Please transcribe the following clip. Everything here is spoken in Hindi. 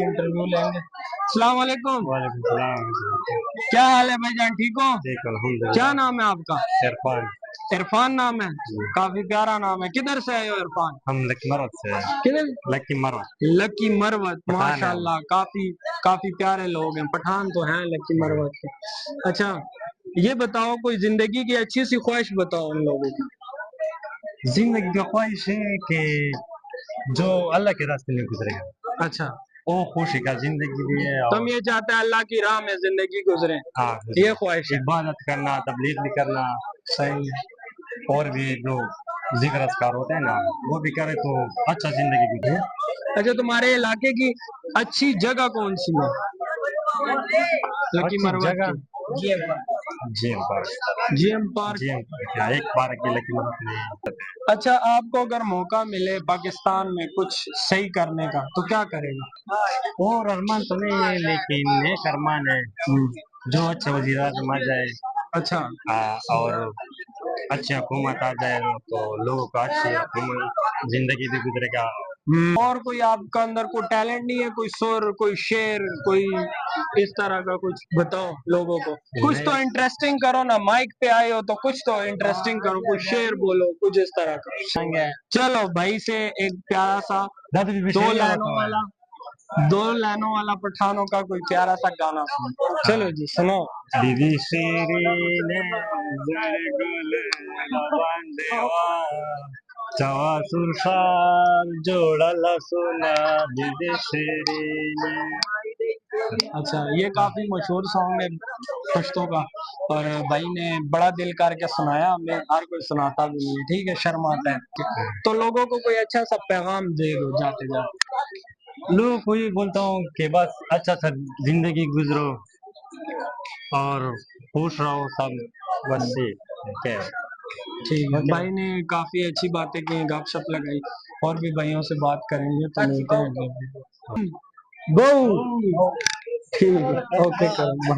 इंटरव्यू लेंगे। अस्सलाम वालेकुम। वालेकुम सलाम। क्या हाल है भाईजान, ठीक हो? ठीक अल्हम्दुलिल्लाह। क्या नाम है आपका? इरफान। इरफान नाम है, काफी प्यारा नाम है। किधर से आए हो इरफान? हम लकी मरवत से हैं। किधर? लकी मरवत। लकी मरवत, पठान है हम। माशाल्लाह काफी काफी प्यारे लोग हैं। पठान तो हैं लकी मरवत के। अच्छा, ये बताओ कोई जिंदगी की अच्छी सी ख्वाहिश बताओ उन लोगों की। जिंदगी का ख्वाहिश है कि जो अल्लाह के रास्ते में गुजरेगा अच्छा, वो खुशी का जिंदगी भी है तुम और ये चाहते हैं अल्लाह की राह में जिंदगी गुजरे, हाँ ये ख्वाहिश है। इबादत करना, तबलीग भी करना, सही है। और भी जो जिक्र अस्कार होते हैं ना वो भी करे तो अच्छा जिंदगी गुजरे। अच्छा, तुम्हारे इलाके की अच्छी जगह कौन सी है लकी अच्छी मरवत जगह की? GM park. GM park. GM park क्या एक पार्क की लकी मरवत में। अच्छा, आपको अगर मौका मिले पाकिस्तान में कुछ सही करने का तो क्या करेगा? और अरमान तो नहीं है लेकिन एक अरमान है जो अच्छा वजीर आजम आ जाए। अच्छा। और अच्छी हुकूमत आ जाए तो लोगों को अच्छी हुकूमत जिंदगी भी गुजरेगा। और कोई आपका अंदर कोई टैलेंट नहीं है, कोई सुर, कोई शेर, कोई इस तरह का कुछ बताओ लोगों को। कुछ तो नहीं इंटरेस्टिंग करो ना, माइक पे आए हो तो कुछ तो इंटरेस्टिंग करो, कोई शेर बोलो, कुछ इस तरह का। संगे चलो भाई से एक प्यारा सा दादी भी दो शेर लाइनों बताओ है। वाला, दो लाइनों वाला पठानों का कोई प्यारा सा गाना सुनो। हाँ। चलो जी सुनो। दीदी शिरीने जरगुल लबांदेवा चवा सुरसार जोड़ला सोना दीदी शिरीने। अच्छा, ये काफी मशहूर सॉन्ग है पश्तो का, और भाई ने बड़ा दिल करके सुनाया। मैं हर कोई सुनाता भी नहीं है, ठीक है, शर्म आता है। तो लोगों को कोई अच्छा सा पैगाम दे दो जाते जाते। लोगों को ये बोलता हूँ कि बस अच्छा सा जिंदगी गुजरो और खुश रहो सब, बस ये क्या है। ठीक है, ओके। भाई ने काफी अच्छी बातें की, गपशप लगाई। और भी भाइयों से बात करेंगे तो मिलते हैं। बहू, ठीक है, ओके करो।